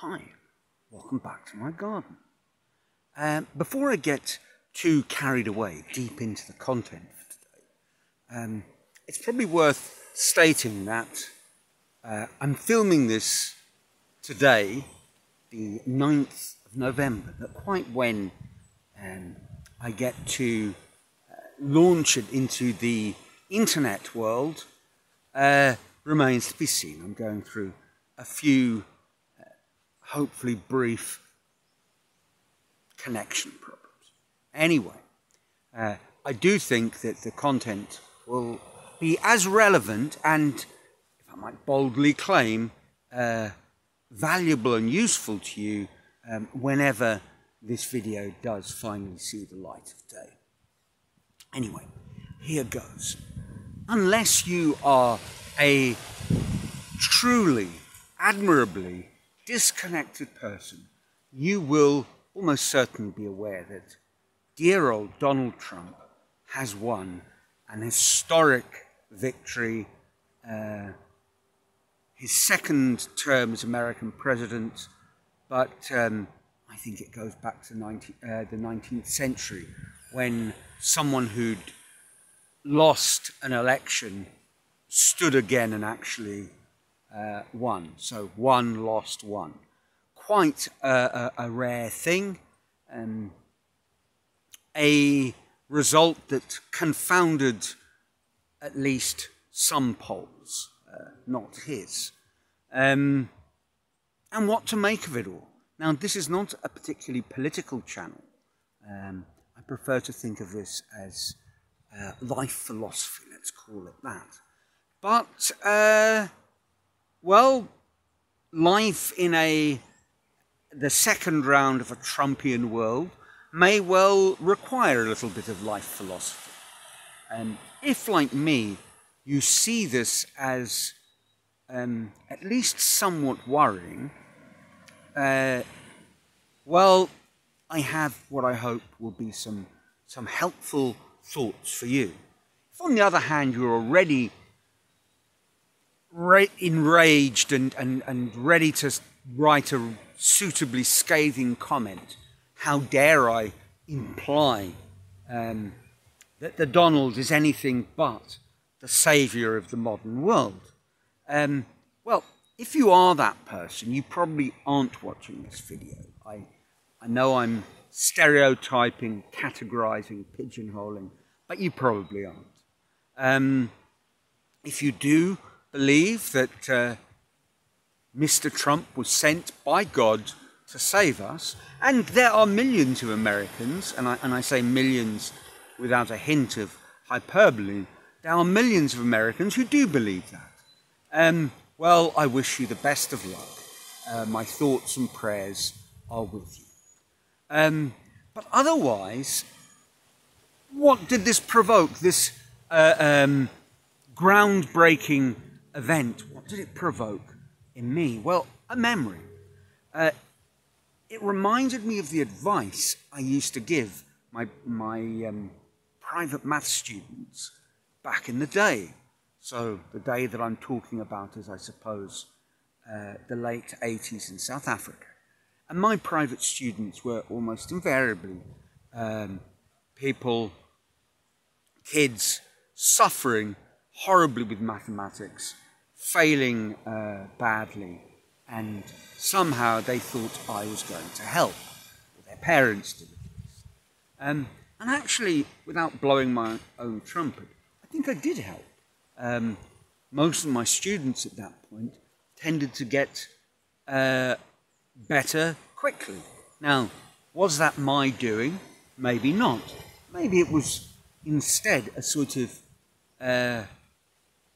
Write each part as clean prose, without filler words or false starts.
Hi, welcome back to my garden. Before I get too carried away deep into the content for today, it's probably worth stating that I'm filming this today, the 9th of November, but quite when I get to launch it into the internet world remains to be seen. I'm going through a few hopefully brief connection problems. Anyway, I do think that the content will be as relevant and, if I might boldly claim, valuable and useful to you whenever this video does finally see the light of day. Anyway, here goes. Unless you are a truly, admirably disconnected person, you will almost certainly be aware that dear old Donald Trump has won an historic victory, his second term as American president, but I think it goes back to the 19th century when someone who'd lost an election stood again and actually won. So one lost one. Quite a rare thing. A result that confounded at least some polls, not his. And what to make of it all? Now, this is not a particularly political channel. I prefer to think of this as life philosophy, let's call it that. But, well, life in the second round of a Trumpian world may well require a little bit of life philosophy. If, like me, you see this as at least somewhat worrying, well, I have what I hope will be some helpful thoughts for you. If, on the other hand, you're already enraged and ready to write a suitably scathing comment, how dare I imply that the Donald is anything but the saviour of the modern world? Well, if you are that person, you probably aren't watching this video. I know I'm stereotyping, categorising, pigeonholing, but you probably aren't. If you do believe that Mr. Trump was sent by God to save us, and there are millions of Americans, and I say millions without a hint of hyperbole, there are millions of Americans who do believe that. Well, I wish you the best of luck. My thoughts and prayers are with you. But otherwise, what did this provoke, this groundbreaking event? What did it provoke in me? Well, a memory. It reminded me of the advice I used to give my private maths students back in the day. So the day that I'm talking about is, I suppose, the late 80s in South Africa. And my private students were almost invariably kids suffering horribly with mathematics, failing badly, and somehow they thought I was going to help, or their parents did at least. And actually, without blowing my own trumpet, I think I did help. Most of my students at that point tended to get better quickly. Now, was that my doing? Maybe not. Maybe it was instead a sort of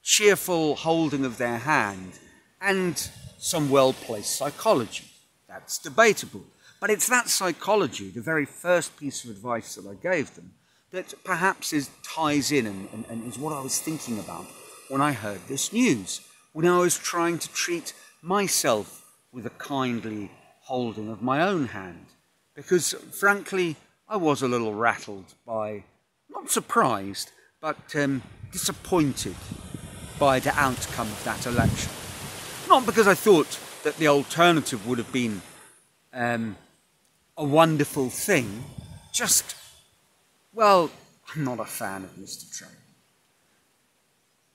cheerful holding of their hand and some well-placed psychology. That's debatable. But it's that psychology, the very first piece of advice that I gave them, that perhaps ties in and is what I was thinking about when I heard this news, when I was trying to treat myself with a kindly holding of my own hand. Because, frankly, I was a little rattled by, not surprised, but disappointed by the outcome of that election. Not because I thought that the alternative would have been a wonderful thing. Just, well, I'm not a fan of Mr. Trump.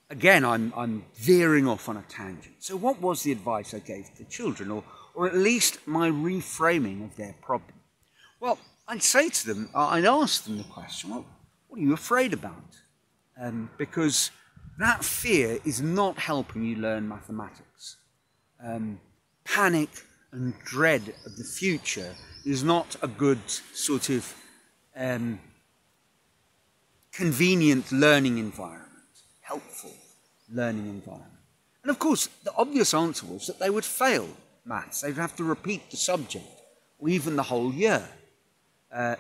Again, I'm veering off on a tangent. So what was the advice I gave to the children, or at least my reframing of their problem? Well, I'd say to them, I'd ask them the question, well, what are you afraid about? Because that fear is not helping you learn mathematics. Panic and dread of the future is not a good sort of convenient learning environment, helpful learning environment. And of course, the obvious answer was that they would fail maths. They'd have to repeat the subject, or even the whole year. And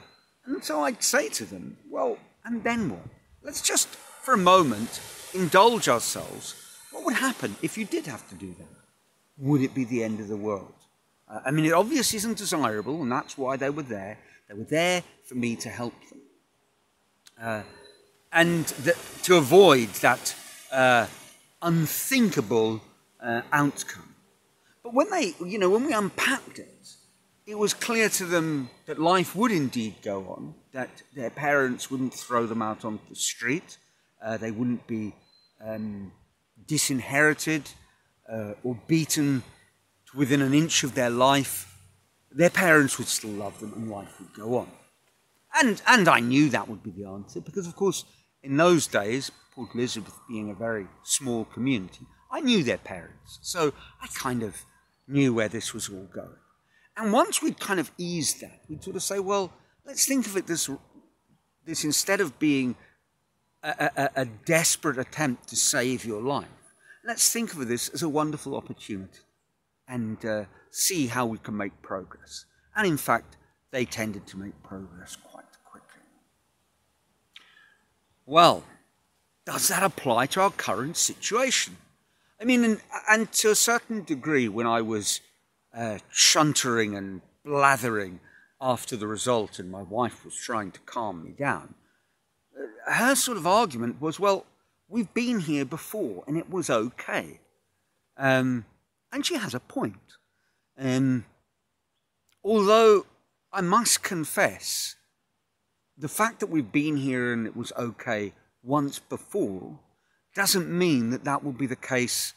so I'd say to them, well, and then what? Let's just, for a moment, indulge ourselves. What would happen if you did have to do that? Would it be the end of the world? I mean, it obviously isn't desirable, and that's why they were there. They were there for me to help them. And to avoid that unthinkable outcome. But when when we unpacked it, it was clear to them that life would indeed go on, that their parents wouldn't throw them out onto the street, they wouldn't be disinherited or beaten to within an inch of their life. Their parents would still love them and life would go on. And I knew that would be the answer because, of course, in those days, Port Elizabeth being a very small community, I knew their parents. So I kind of knew where this was all going. And once we'd kind of eased that, we'd sort of say, well, let's think of it this instead of being a desperate attempt to save your life, let's think of this as a wonderful opportunity and see how we can make progress. And in fact, they tended to make progress quite quickly. Well, does that apply to our current situation? I mean, and to a certain degree, when I was chuntering and blathering after the result and my wife was trying to calm me down, her sort of argument was, well, we've been here before and it was okay. And she has a point. Although I must confess, the fact that we've been here and it was okay once before doesn't mean that that will be the case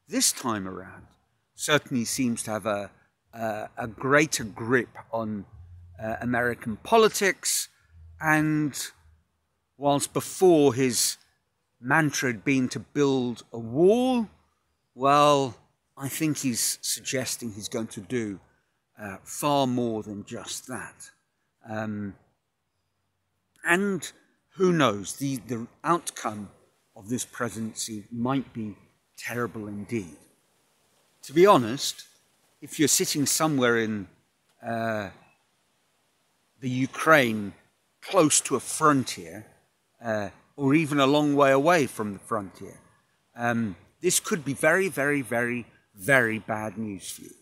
this time around. Certainly seems to have a greater grip on American politics, and whilst before his mantra had been to build a wall, well, I think he's suggesting he's going to do far more than just that. And who knows, the outcome of this presidency might be terrible indeed. To be honest, if you're sitting somewhere in the Ukraine close to a frontier, or even a long way away from the frontier, this could be very, very, very, very bad news for you.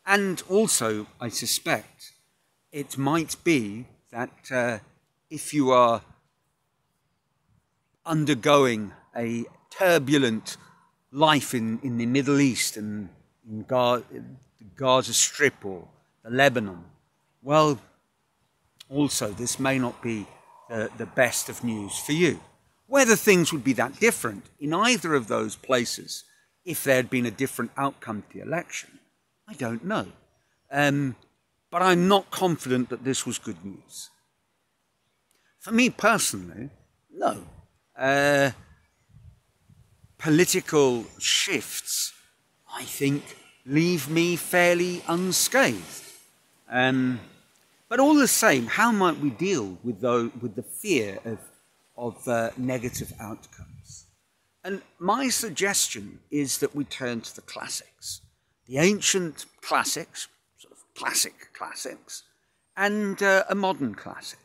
And also, I suspect, it might be that if you are undergoing a turbulent life in the Middle East and in the Gaza Strip or the Lebanon, well, also this may not be the best of news for you. Whether things would be that different in either of those places if there had been a different outcome to the election, I don't know. But I'm not confident that this was good news. For me personally, no. Political shifts, I think, leave me fairly unscathed. But all the same, how might we deal with the fear of negative outcomes? And my suggestion is that we turn to the classics, the ancient classics, sort of classic classics, and a modern classic.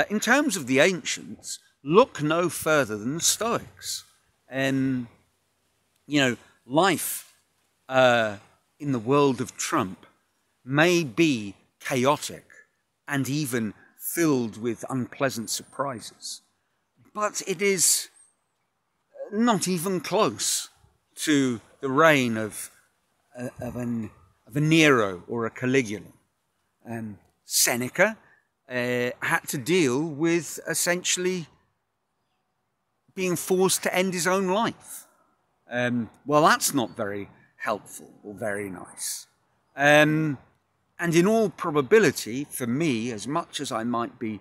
In terms of the ancients, look no further than the Stoics. Life in the world of Trump may be chaotic and even filled with unpleasant surprises, but it is not even close to the reign of of a Nero or a Caligula. Seneca had to deal with essentially being forced to end his own life. Well, that's not very helpful or very nice. And in all probability, for me, as much as I might be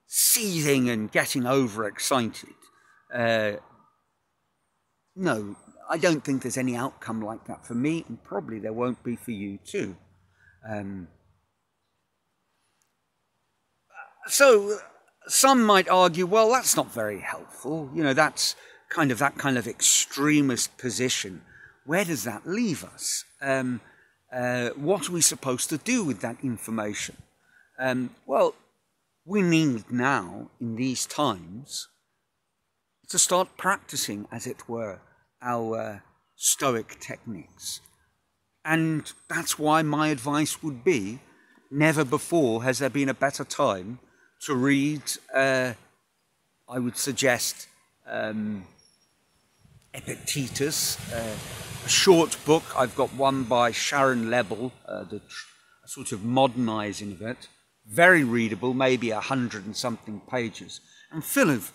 seething and getting overexcited, no, I don't think there's any outcome like that for me, and probably there won't be for you too. So some might argue, well, that's not very helpful. You know, that's that kind of extremist position. Where does that leave us? What are we supposed to do with that information? Well, we need now, in these times, to start practicing, as it were, our Stoic techniques. And that's why my advice would be, never before has there been a better time to read, I would suggest, Epictetus, a short book. I've got one by Sharon Lebel, a sort of modernizing of it. Very readable, maybe 100 and something pages, and full of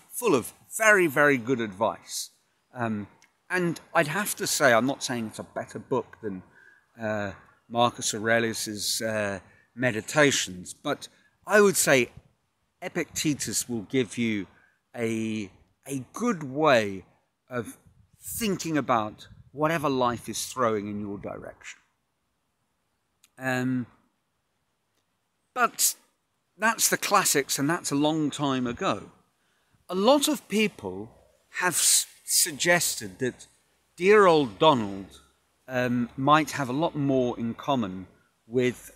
very, very good advice. And I'd have to say, I'm not saying it's a better book than Marcus Aurelius's Meditations, but I would say Epictetus will give you a good way of thinking about whatever life is throwing in your direction. But that's the classics, and that's a long time ago. A lot of people have suggested that dear old Donald might have a lot more in common with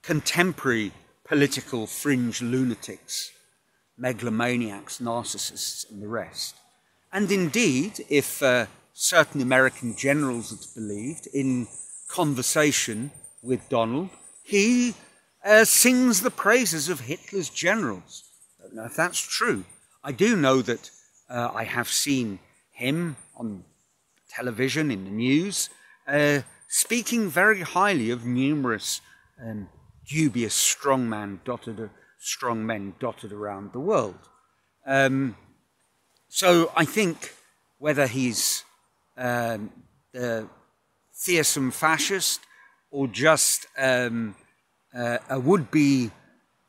contemporary political fringe lunatics, megalomaniacs, narcissists, and the rest. And indeed, if certain American generals are believed, in conversation with Donald, he sings the praises of Hitler's generals. I don't know if that's true. I do know that I have seen him on television, in the news, speaking very highly of numerous dubious strongmen dotted around the world. So I think whether he's a fearsome fascist or just a would-be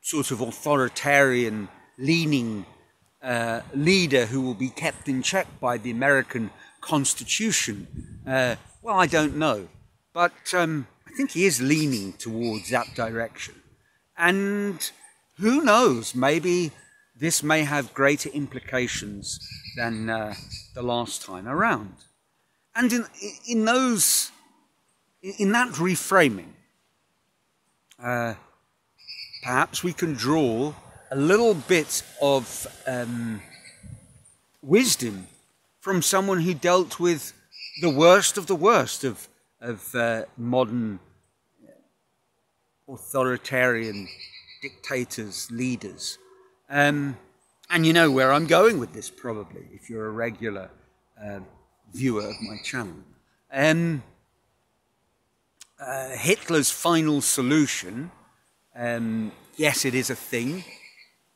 sort of authoritarian-leaning leader who will be kept in check by the American Constitution, well, I don't know. But I think he is leaning towards that direction. And who knows, maybe this may have greater implications than the last time around. And in that reframing, perhaps we can draw a little bit of wisdom from someone who dealt with the worst of modern authoritarian dictators, leaders. And you know where I'm going with this, probably, if you're a regular viewer of my channel. Hitler's final solution, yes, it is a thing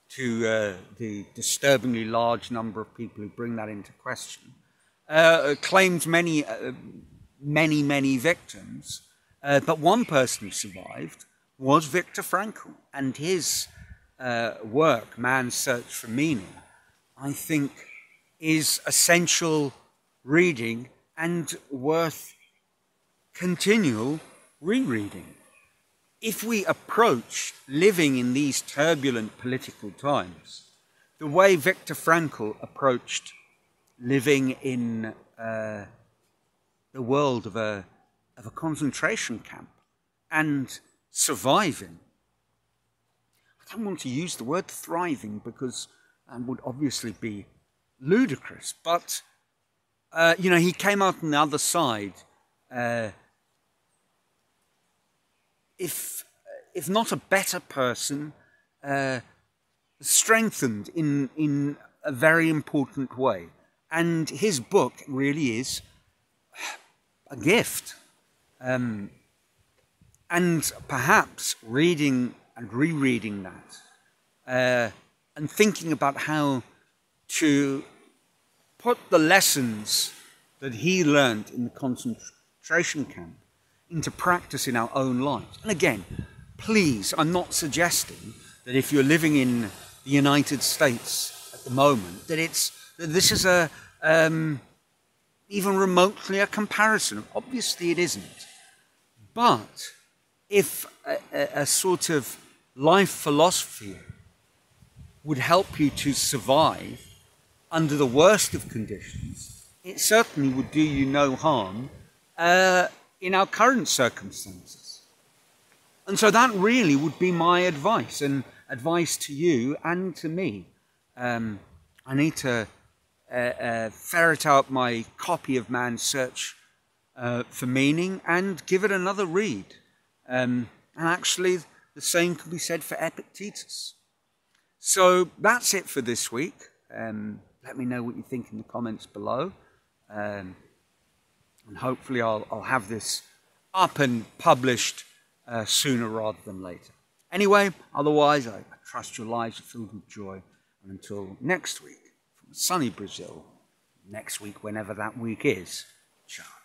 to the disturbingly large number of people who bring that into question, claimed many victims, but one person who survived was Viktor Frankl, and his work, Man's Search for Meaning, I think is essential reading and worth continual rereading. If we approach living in these turbulent political times the way Viktor Frankl approached living in the world of a concentration camp and surviving, I don't want to use the word thriving because that would obviously be ludicrous, but you know, he came out on the other side, if not a better person, strengthened in a very important way. And his book really is a gift. And perhaps reading and rereading that and thinking about how to put the lessons that he learned in the concentration camp into practice in our own lives. And again, please, I'm not suggesting that if you're living in the United States at the moment, that this is even remotely a comparison. Obviously it isn't. But if a sort of life philosophy would help you to survive under the worst of conditions, it certainly would do you no harm in our current circumstances. And so that really would be my advice, and advice to you and to me. I need to ferret out my copy of Man's Search for Meaning and give it another read. And actually, the same can be said for Epictetus. So that's it for this week. Let me know what you think in the comments below. And hopefully I'll have this up and published sooner rather than later. Anyway, otherwise, I trust your lives are filled with joy. And until next week, from sunny Brazil, next week, whenever that week is, ciao.